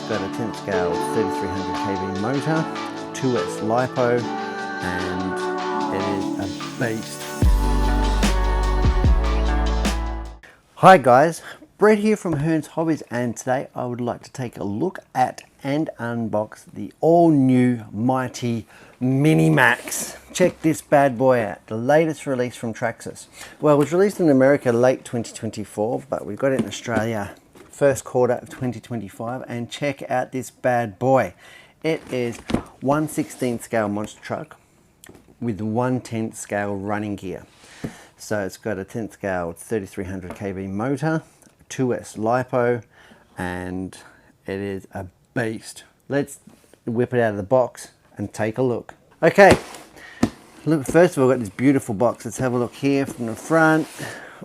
got a 10th scale 3300 kV motor, 2S LiPo, and it is a beast. Hi guys, Brett here from Hearns Hobbies, and today I would like to take a look at and unbox the all new mighty Mini Maxx. Check this bad boy out, the latest release from Traxxas. Well, it was released in America late 2024, but we've got it in Australia first quarter of 2025, and check out this bad boy. It is 1/16 scale monster truck with 1/10 scale running gear. So it's got a 10th scale 3300 kV motor, 2S LiPo, and it is a beast. Let's whip it out of the box and take a look. Okay, look, first of all, we've got this beautiful box. Let's have a look here from the front.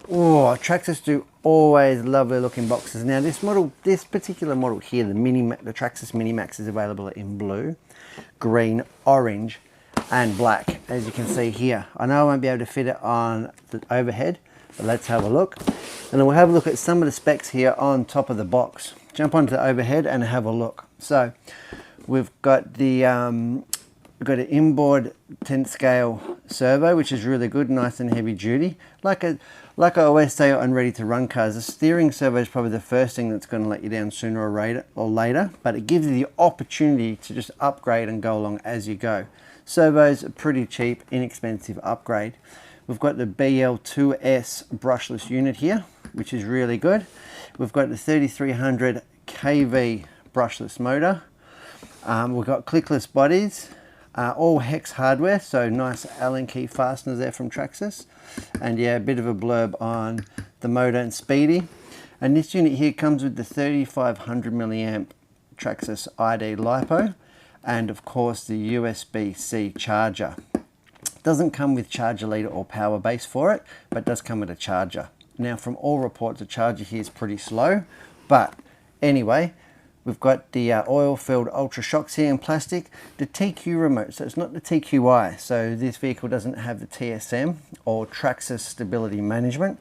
Oh, Traxxas do always lovely looking boxes. Now this model, this particular model here, the Traxxas Mini Maxx, is available in blue, green, orange, and black, as you can see here. I know I won't be able to fit it on the overhead, but let's have a look. And then we'll have a look at some of the specs here on top of the box. Jump onto the overhead and have a look. So we've got the an inboard 10th scale servo, which is really good, nice and heavy duty. Like I always say on ready to run cars, the steering servo is probably the first thing that's going to let you down sooner or later, but it gives you the opportunity to just upgrade and go along as you go. Servo's a pretty cheap, inexpensive upgrade. We've got the BL2S brushless unit here, which is really good. We've got the 3300 kV brushless motor. We've got clipless bodies, all hex hardware, so nice Allen key fasteners there from Traxxas. And yeah, a bit of a blurb on the motor and speedy. And this unit here comes with the 3500 milliamp Traxxas ID LiPo, and of course the USB-C charger. Doesn't come with charger leader or power base for it, but does come with a charger. Now from all reports, the charger here is pretty slow, but anyway, we've got the oil-filled ultra shocks here in plastic, the TQ remote, so it's not the TQI, so this vehicle doesn't have the TSM or Traxxas stability management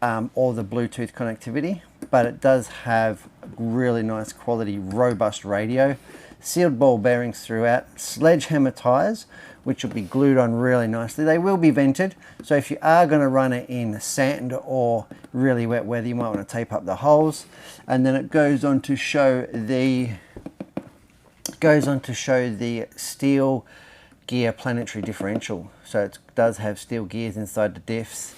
or the Bluetooth connectivity, but it does have really nice quality robust radio, sealed ball bearings throughout, sledgehammer tires, which will be glued on really nicely. They will be vented, so if you are going to run it in sand or really wet weather, you might want to tape up the holes. And then it goes on to show the steel gear planetary differential. So it does have steel gears inside the diffs,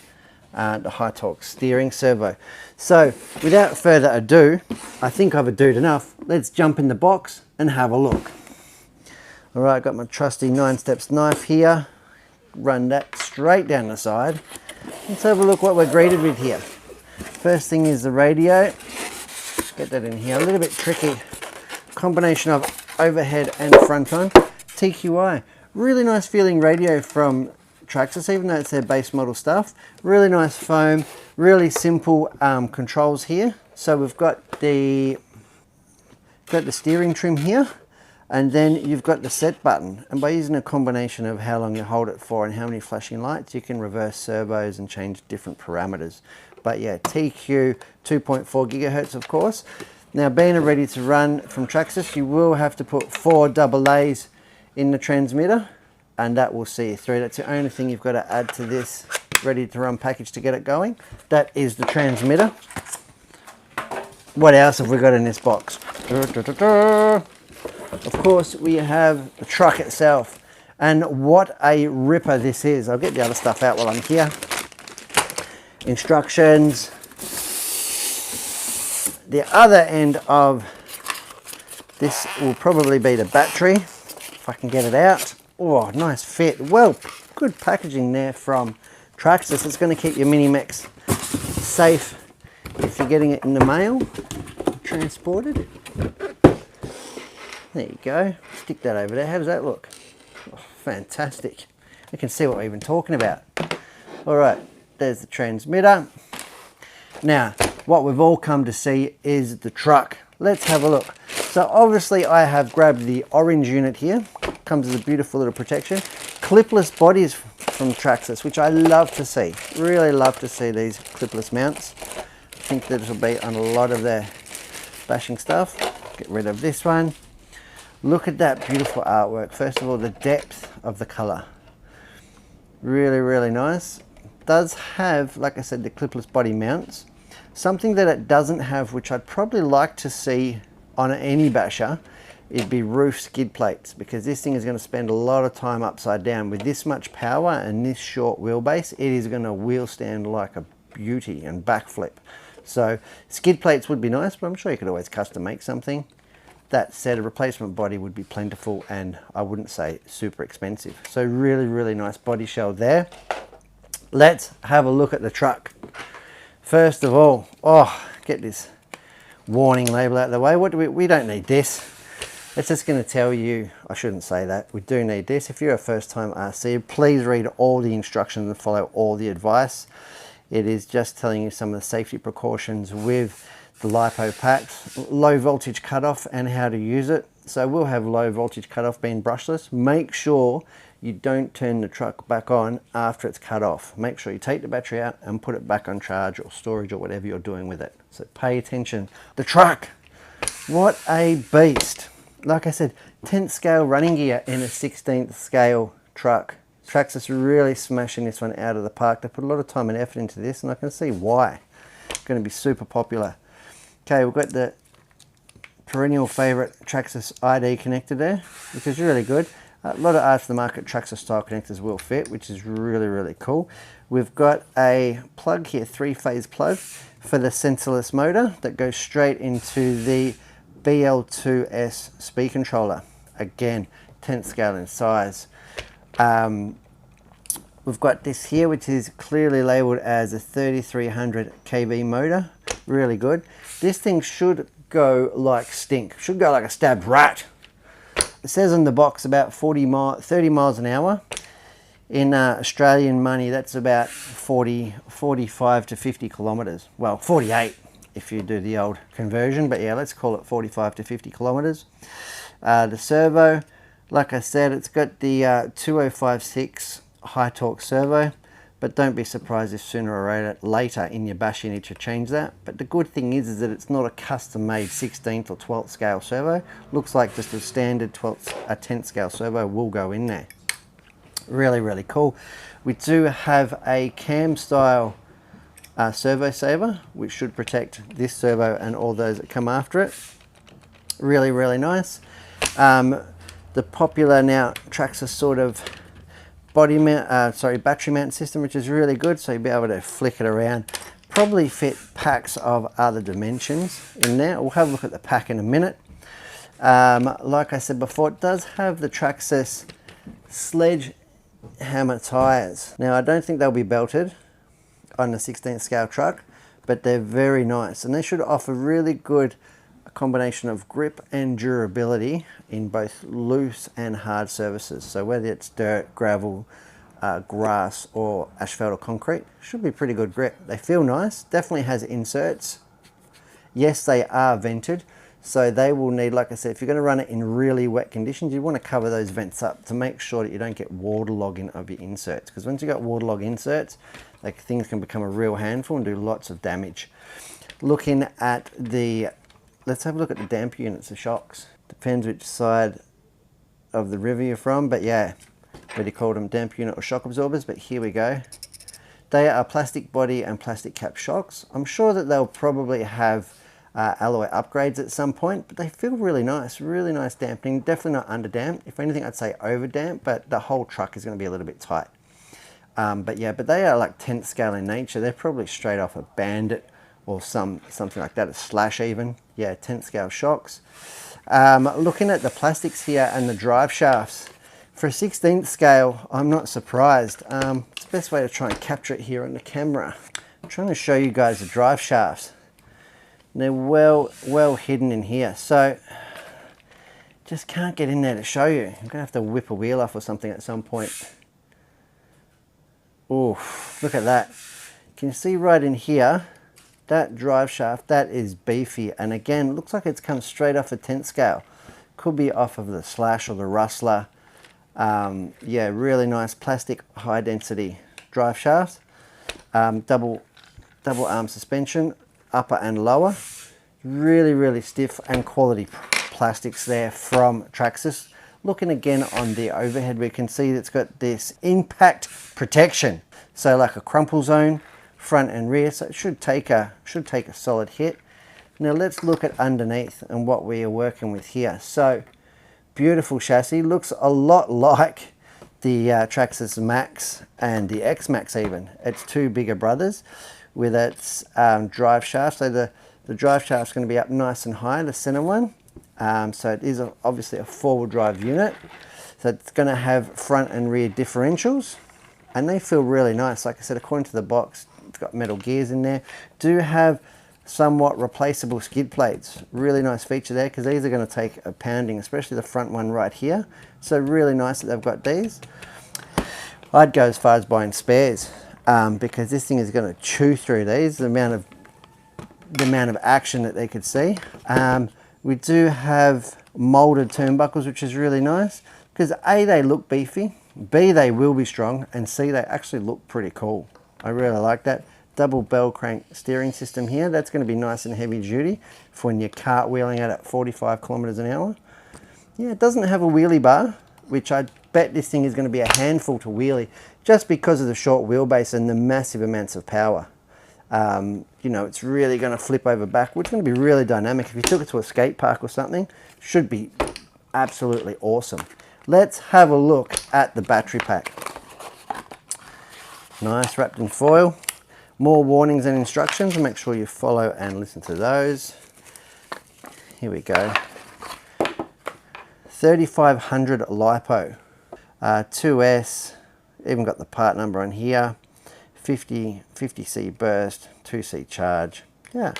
the high torque steering servo. So without further ado, I think I've adoed enough. Let's jump in the box and have a look. All right, got my trusty 9 steps knife here. Run that straight down the side. Let's have a look what we're greeted with here. First thing is the radio. Get that in here. A little bit tricky. Combination of overhead and front on. TQI. Really nice feeling radio from Traxxas, even though it's their base model stuff. Really nice foam. Really simple controls here. So we've got the steering trim here. And then you've got the set button, and by using a combination of how long you hold it for and how many flashing lights, you can reverse servos and change different parameters. But yeah, TQ 2.4 gigahertz, of course. Now, being a ready to run from Traxxas, you will have to put 4 AA's in the transmitter, and that will see you through. That's the only thing you've got to add to this ready to run package to get it going. That is the transmitter. What else have we got in this box? Of course, we have the truck itself, and what a ripper this is. I'll get the other stuff out while I'm here. Instructions. The other end of this will probably be the battery, if I can get it out. Oh, nice fit. Well, good packaging there from Traxxas. It's going to keep your Mini Maxx safe if you're getting it in the mail, transported. There you go. Stick that over there. How does that look? Oh, fantastic. You can see what we've been talking about. All right, there's the transmitter. Now, what we've all come to see is the truck. Let's have a look. So obviously I have grabbed the orange unit here. Comes with a beautiful little protection. Clipless bodies from Traxxas, which I love to see. Really love to see these clipless mounts. I think that it'll be on a lot of their bashing stuff. Get rid of this one. Look at that beautiful artwork. First of all, the depth of the color. Really, really nice. Does have, like I said, the clipless body mounts. Something that it doesn't have, which I'd probably like to see on any basher, it'd be roof skid plates, because this thing is going to spend a lot of time upside down. With this much power and this short wheelbase, it is going to wheel stand like a beauty and backflip. So skid plates would be nice, but I'm sure you could always custom make something. That said, a replacement body would be plentiful, and I wouldn't say super expensive. So really, really nice body shell there. Let's have a look at the truck. First of all, get this warning label out of the way. What do we don't need this. It's just going to tell you, I shouldn't say that, we do need this. If you're a first time RC, please read all the instructions and follow all the advice. It is just telling you some of the safety precautions with the LiPo packs, low voltage cutoff and how to use it. So we'll have low voltage cutoff being brushless. Make sure you don't turn the truck back on after it's cut off. Make sure you take the battery out and put it back on charge or storage or whatever you're doing with it. So pay attention. The truck, what a beast. Like I said, 10th scale running gear in a 16th scale truck. Traxxas really smashing this one out of the park. They put a lot of time and effort into this, and I can see why. It's going to be super popular. Okay, we've got the perennial favorite Traxxas ID connector there, which is really good. A lot of aftermarket Traxxas style connectors will fit, which is really, really cool. We've got a plug here, 3-phase plug for the sensorless motor that goes straight into the BL2S speed controller. Again, 10th scale in size. We've got this here, which is clearly labeled as a 3300 kV motor. Really good. This thing should go like stink. Should go like a stabbed rat. It says on the box about 30 miles an hour. In Australian money, that's about 45 to 50 kilometers. Well, 48 if you do the old conversion, but yeah, let's call it 45 to 50 kilometers. The servo, like I said, it's got the 2056 high torque servo, but don't be surprised if sooner or later in your bash you need to change that. But the good thing is that it's not a custom made 16th or 12th scale servo. Looks like just a standard 10th scale servo will go in there. Really, really cool. We do have a cam style servo saver, which should protect this servo and all those that come after it. Really, really nice. The popular now Traxxas sort of body mount, battery mount system, which is really good. So you'll be able to flick it around. Probably fit packs of other dimensions in there. We'll have a look at the pack in a minute. Like I said before, it does have the Traxxas sledgehammer tires. Now I don't think they'll be belted on the 16th scale truck, but they're very nice, and they should offer really good combination of grip and durability in both loose and hard surfaces. So whether it's dirt, gravel, grass or asphalt or concrete, should be pretty good grip. They feel nice. Definitely has inserts. Yes, they are vented, so they will need, like I said, if you're going to run it in really wet conditions, you want to cover those vents up to make sure that you don't get waterlogging of your inserts, because once you've got waterlogged inserts, like, things can become a real handful and do lots of damage. Looking at the, let's have a look at the damper units, the shocks. Depends which side of the river you're from, but yeah, whether you call them damper unit or shock absorbers, but here we go. They are plastic body and plastic cap shocks. I'm sure that they'll probably have alloy upgrades at some point, but they feel really nice dampening. Definitely not under damped. If anything, I'd say over damped, but the whole truck is going to be a little bit tight. But yeah, but they are like 10th scale in nature. They're probably straight off a Bandit or something like that, a Slash even. Yeah, 10th scale shocks. Looking at the plastics here and the drive shafts, for a 16th scale, I'm not surprised. It's the best way to try and capture it here on the camera. I'm trying to show you guys the drive shafts. They're well hidden in here, so just can't get in there to show you. I'm gonna have to whip a wheel off or something at some point. Oh, look at that. Can you see right in here, that drive shaft, that is beefy. And again, looks like it's come straight off a 10th scale. Could be off of the Slash or the Rustler. Yeah, really nice plastic, high density drive shafts. Double arm suspension, upper and lower. Really stiff and quality plastics there from Traxxas. Looking again on the overhead, we can see it's got this impact protection. So like a crumple zone, front and rear, so it should take a solid hit. Now let's look at underneath and what we are working with here. So beautiful chassis, looks a lot like the Traxxas Max and the X Max even. It's two bigger brothers with its drive shaft. So the drive shaft is going to be up nice and high, the center one. So it is obviously a four-wheel drive unit. So it's going to have front and rear differentials, and they feel really nice. Like I said, according to the box, it's got metal gears in there. Do have somewhat replaceable skid plates. Really nice feature there, because these are going to take a pounding, especially the front one right here. So really nice that they've got these. I'd go as far as buying spares, because this thing is going to chew through these, the amount of action that they could see. We do have molded turnbuckles, which is really nice, because A, they look beefy, B, they will be strong, and C, they actually look pretty cool. I really like that. Double bell crank steering system here. That's going to be nice and heavy duty for when you're cartwheeling at 45 kilometers an hour. Yeah, it doesn't have a wheelie bar, which I bet this thing is going to be a handful to wheelie, just because of the short wheelbase and the massive amounts of power. You know, it's really going to flip over backwards. It's going to be really dynamic. If you took it to a skate park or something, should be absolutely awesome. Let's have a look at the battery pack. Nice, wrapped in foil. More warnings and instructions. Make sure you follow and listen to those. Here we go. 3500 LiPo. 2S. Even got the part number on here. 50C burst, 2C charge. Yeah,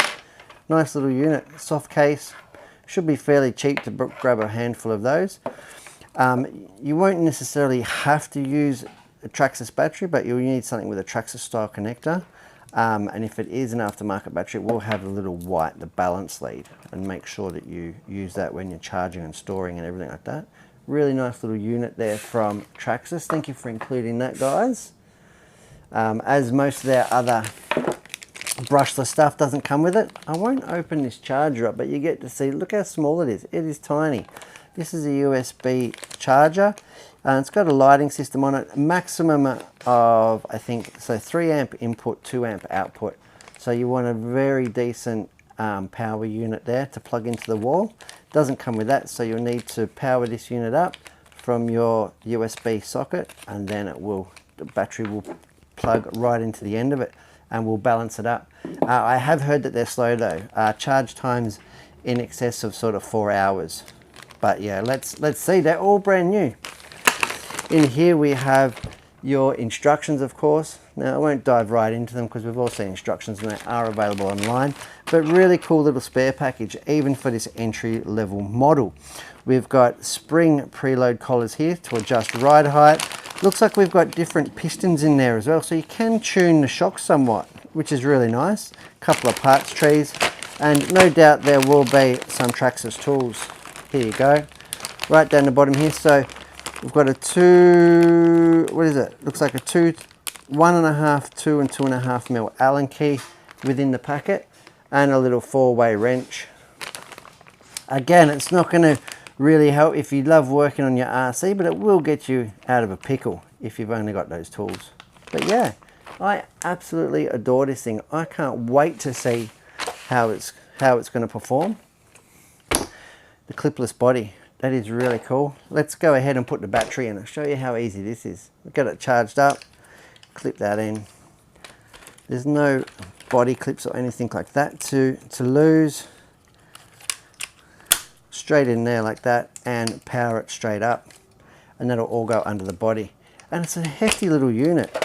nice little unit. Soft case. Should be fairly cheap to grab a handful of those. You won't necessarily have to use a Traxxas battery, but you'll need something with a Traxxas style connector. And if it is an aftermarket battery, it will have a little white, the balance lead, and make sure that you use that when you're charging and storing and everything like that. Really nice little unit there from Traxxas. Thank you for including that, guys. As most of their other brushless stuff doesn't come with it, I won't open this charger up, but you get to see, look how small it is. It is tiny. This is a USB charger. It's got a lighting system on it, maximum of, I think, so 3 amp input, 2 amp output. So you want a very decent power unit there to plug into the wall. Doesn't come with that, so you'll need to power this unit up from your USB socket, and then the battery will plug right into the end of it and will balance it up. I have heard that they're slow though. Charge times in excess of sort of 4 hours. But yeah, let's see. They're all brand new. In here we have your instructions, of course. Now I won't dive right into them because we've all seen instructions and they are available online. But really cool little spare package, even for this entry level model. We've got spring preload collars here to adjust ride height. Looks like we've got different pistons in there as well, so you can tune the shocks somewhat, which is really nice. Couple of parts trees, and no doubt there will be some Traxxas tools. Here you go, right down the bottom here. So we've got a what is it? Looks like a 1.5, 2 and 2.5 mil Allen key within the packet, and a little 4-way wrench. Again, it's not going to really help if you love working on your RC, but it will get you out of a pickle if you've only got those tools. But yeah, I absolutely adore this thing. I can't wait to see how it's going to perform. The clipless body, that is really cool. Let's go ahead and put the battery in. I'll show you how easy this is. Get it charged up, clip that in. There's no body clips or anything like that to lose. Straight in there like that, and power it straight up, and that'll all go under the body. And it's a hefty little unit,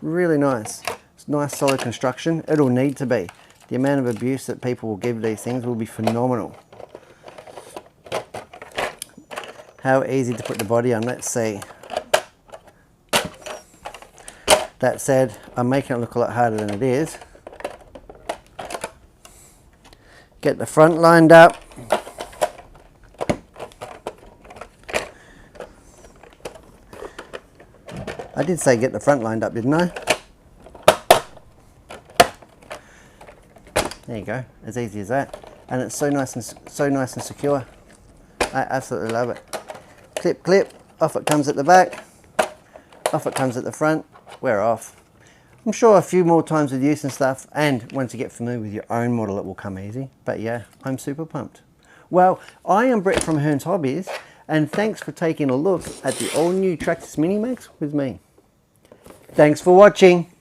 really nice. It's nice solid construction. It'll need to be. The amount of abuse that people will give these things will be phenomenal. How easy to put the body on, let's see. That said, I'm making it look a lot harder than it is. Get the front lined up. I did say get the front lined up, didn't I? There you go, as easy as that. And it's so nice and secure. I absolutely love it. Clip, clip, off it comes at the back, off it comes at the front, we're off. I'm sure a few more times with use and stuff, and once you get familiar with your own model, it will come easy. But yeah, I'm super pumped. Well, I am Brett from Hearns Hobbies, and thanks for taking a look at the all-new Traxxas Mini Maxx with me. Thanks for watching.